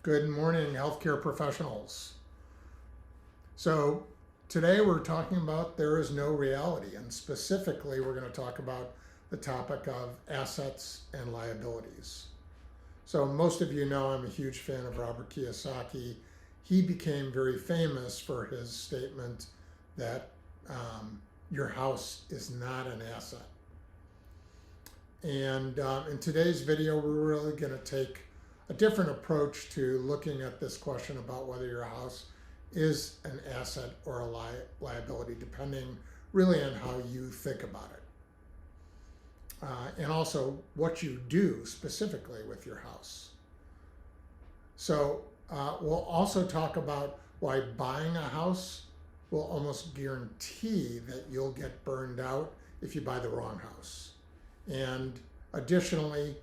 Good morning, healthcare professionals. So today we're talking about there is no reality, and specifically we're going to talk about the topic of assets and liabilities. So most of you know I'm a huge fan of Robert Kiyosaki. He became very famous for his statement that your house is not an asset. And in today's video, we're really going to take a different approach to looking at this question about whether your house is an asset or a liability, depending really on how you think about it. And also what you do specifically with your house. So we'll also talk about why buying a house will almost guarantee that you'll get burned out if you buy the wrong house. And additionally,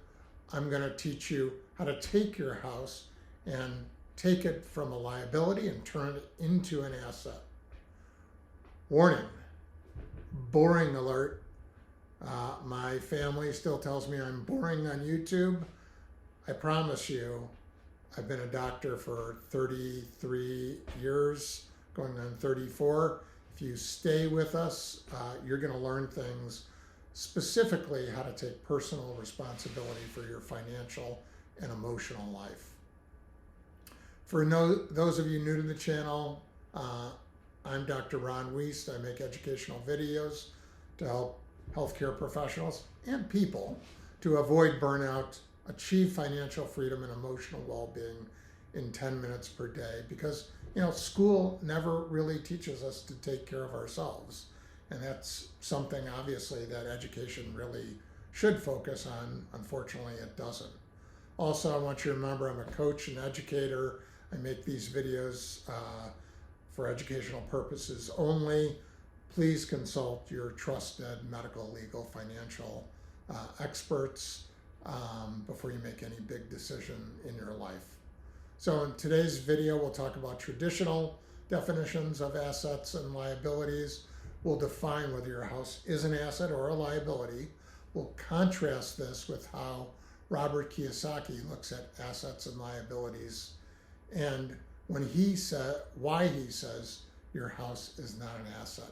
I'm going to teach you how to take your house and take it from a liability and turn it into an asset. Warning, boring alert. My family still tells me I'm boring on YouTube. I promise you, I've been a doctor for 33 years, going on 34. If you stay with us, you're going to learn things, specifically how to take personal responsibility for your financial and emotional life. For those of you new to the channel, I'm Dr. Ron Wuest. I make educational videos to help healthcare professionals and people to avoid burnout, achieve financial freedom and emotional well-being in 10 minutes per day, because school never really teaches us to take care of ourselves. And that's something, obviously, that education really should focus on. Unfortunately, it doesn't. Also, I want you to remember I'm a coach and educator. I make these videos for educational purposes only. Please consult your trusted medical, legal, financial experts before you make any big decision in your life. So in today's video, we'll talk about traditional definitions of assets and liabilities. We'll define whether your house is an asset or a liability. We'll contrast this with how Robert Kiyosaki looks at assets and liabilities, and why he says your house is not an asset.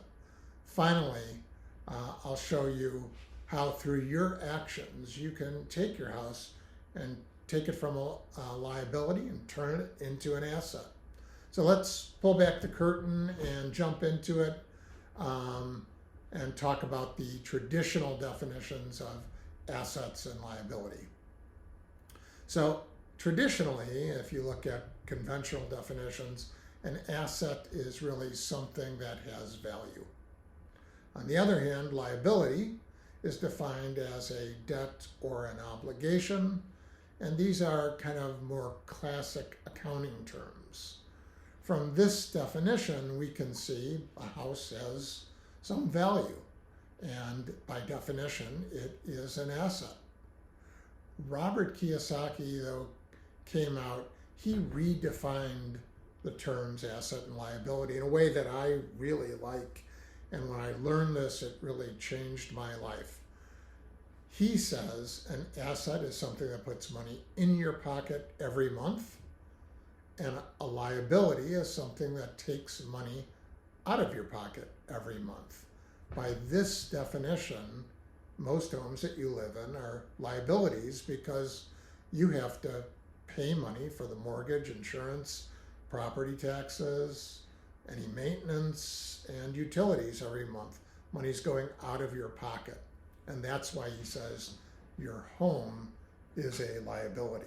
Finally, I'll show you how through your actions you can take your house and take it from a liability and turn it into an asset. So let's pull back the curtain and jump into it. And talk about the traditional definitions of assets and liability. So traditionally, if you look at conventional definitions, an asset is really something that has value. On the other hand, liability is defined as a debt or an obligation, and these are kind of more classic accounting terms. From this definition, we can see a house has some value, and by definition, it is an asset. Robert Kiyosaki, though, came out, he redefined the terms asset and liability in a way that I really like, and when I learned this, it really changed my life. He says an asset is something that puts money in your pocket every month, and a liability is something that takes money out of your pocket every month. By this definition, most homes that you live in are liabilities because you have to pay money for the mortgage, insurance, property taxes, any maintenance, and utilities every month. Money's going out of your pocket. And that's why he says your home is a liability.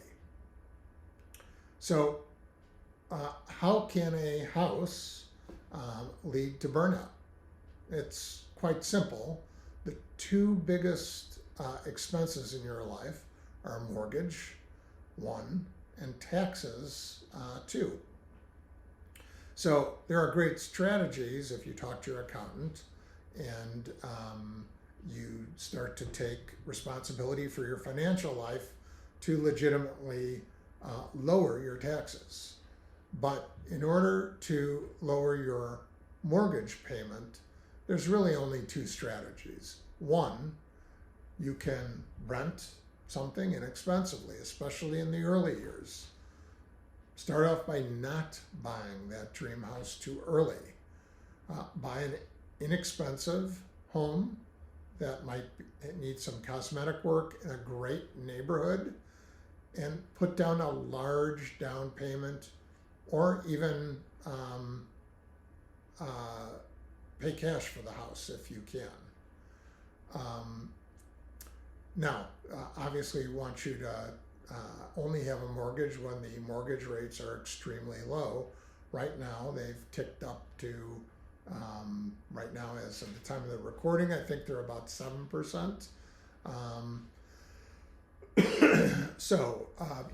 So how can a house lead to burnout? It's quite simple. The two biggest expenses in your life are mortgage, one, and taxes, two. So there are great strategies if you talk to your accountant and you start to take responsibility for your financial life to legitimately lower your taxes. But in order to lower your mortgage payment, there's really only two strategies. One, you can rent something inexpensively, especially in the early years. Start off by not buying that dream house too early. Buy an inexpensive home that might need some cosmetic work in a great neighborhood, and put down a large down payment, or even pay cash for the house if you can. Now, obviously, we want you to only have a mortgage when the mortgage rates are extremely low. Right now, they've ticked up to, right now, as of the time of the recording, I think they're about 7%. So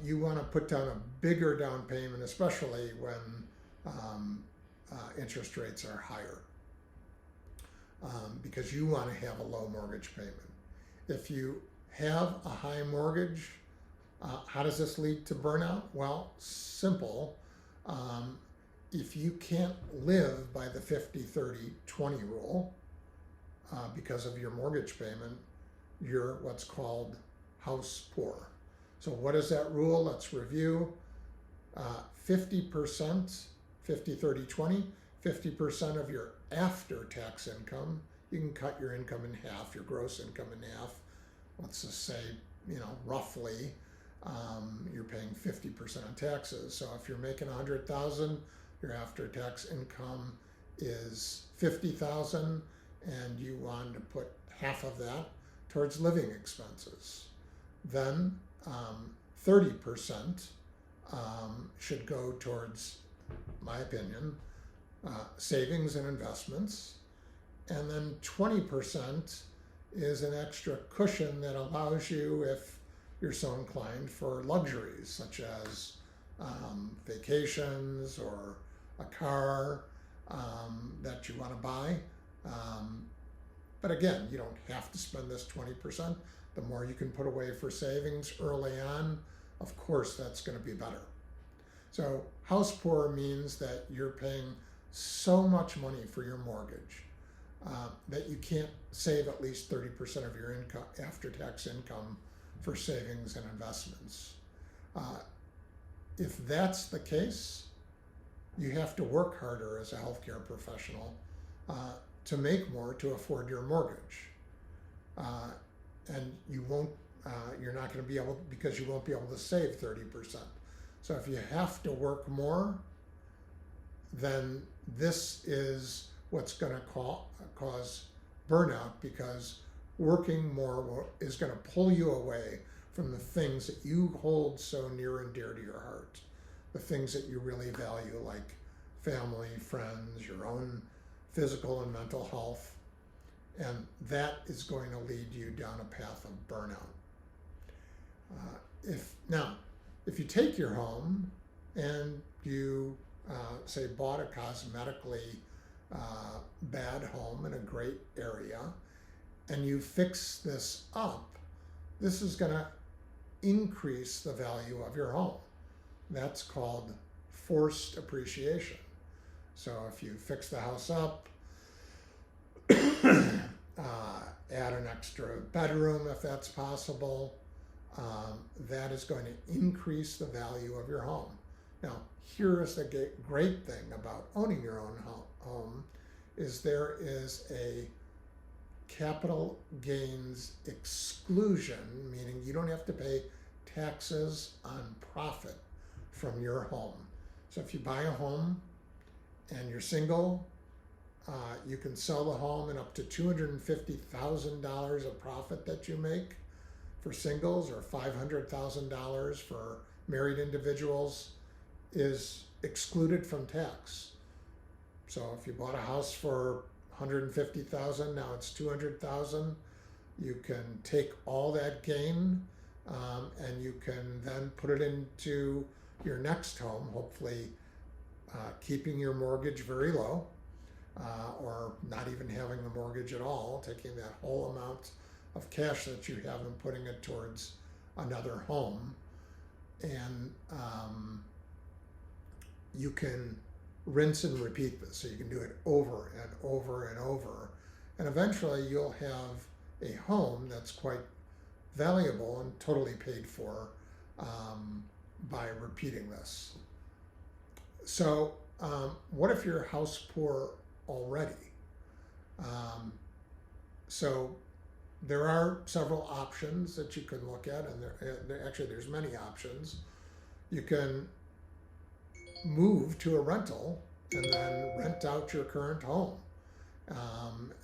you want to put down a bigger down payment, especially when interest rates are higher, because you want to have a low mortgage payment. If you have a high mortgage, how does this lead to burnout? Well, simple. If you can't live by the 50-30-20 rule because of your mortgage payment, you're what's called house poor. So what is that rule? Let's review. 50%, 50-30-20, 50% of your after-tax income. You can cut your income in half, your gross income in half. Let's just say, roughly, you're paying 50% on taxes. So if you're making $100,000, your after-tax income is $50,000, and you want to put half of that towards living expenses. Then 30% should go towards, my opinion, savings and investments. And then 20% is an extra cushion that allows you, if you're so inclined, for luxuries such as vacations or a car that you want to buy. But again, you don't have to spend this 20%. The more you can put away for savings early on, of course, that's going to be better. So house poor means that you're paying so much money for your mortgage that you can't save at least 30% of your income, after-tax income, for savings and investments. If that's the case, you have to work harder as a healthcare professional to make more to afford your mortgage. And you won't, you're not going to be able, because you won't be able to save 30%. So if you have to work more, then this is what's going to cause burnout, because working more is going to pull you away from the things that you hold so near and dear to your heart, the things that you really value, like family, friends, your own physical and mental health. And that is going to lead you down a path of burnout. If you take your home and you, say, bought a cosmetically bad home in a great area, and you fix this up, this is going to increase the value of your home. That's called forced appreciation. So if you fix the house up, add an extra bedroom if that's possible, that is going to increase the value of your home. Now, here is the great thing about owning your own home, is there is a capital gains exclusion, meaning you don't have to pay taxes on profit from your home. So if you buy a home and you're single, you can sell the home, and up to $250,000 of profit that you make for singles, or $500,000 for married individuals, is excluded from tax. So if you bought a house for $150,000, now it's $200,000. You can take all that gain, and you can then put it into your next home, hopefully keeping your mortgage very low, or not even having a mortgage at all, taking that whole amount of cash that you have and putting it towards another home. And you can rinse and repeat this. So you can do it over and over and over. And eventually you'll have a home that's quite valuable and totally paid for by repeating this. So, what if you're house poor already? Um, so, there are several options that you can look at, and there's many options. You can move to a rental and then rent out your current home.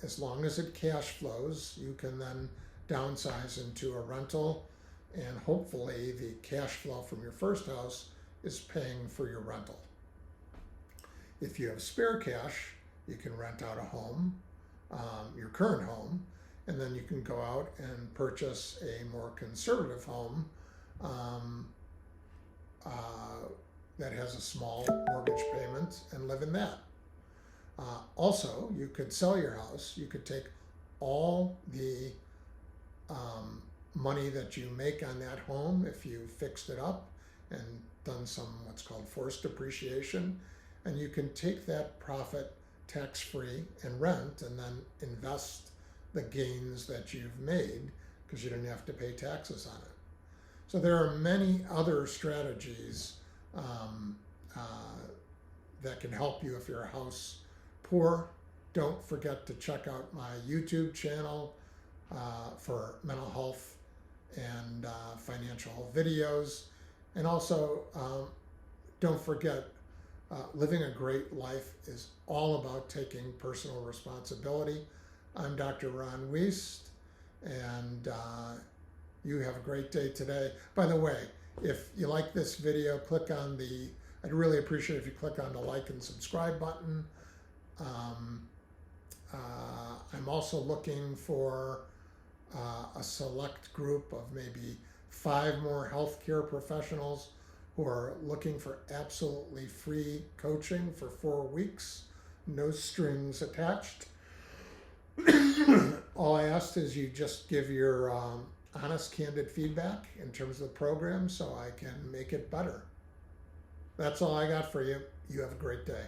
As long as it cash flows, you can then downsize into a rental, and hopefully the cash flow from your first house is paying for your rental. If you have spare cash, you can rent out a home, your current home, and then you can go out and purchase a more conservative home that has a small mortgage payment and live in that. Also, you could sell your house. You could take all the money that you make on that home if you fixed it up and done some what's called forced depreciation, and you can take that profit tax-free and rent, and then invest the gains that you've made because you didn't have to pay taxes on it. So there are many other strategies that can help you if you're a house poor. Don't forget to check out my YouTube channel for mental health and financial videos. And also, don't forget, living a great life is all about taking personal responsibility. I'm Dr. Ron Wuest, and you have a great day today. By the way, if you like this video, I'd really appreciate if you click on the like and subscribe button. I'm also looking for a select group of maybe 5 more healthcare professionals who are looking for absolutely free coaching for 4 weeks, no strings attached. All I asked is you just give your honest, candid feedback in terms of the program so I can make it better. That's all I got for you. You have a great day.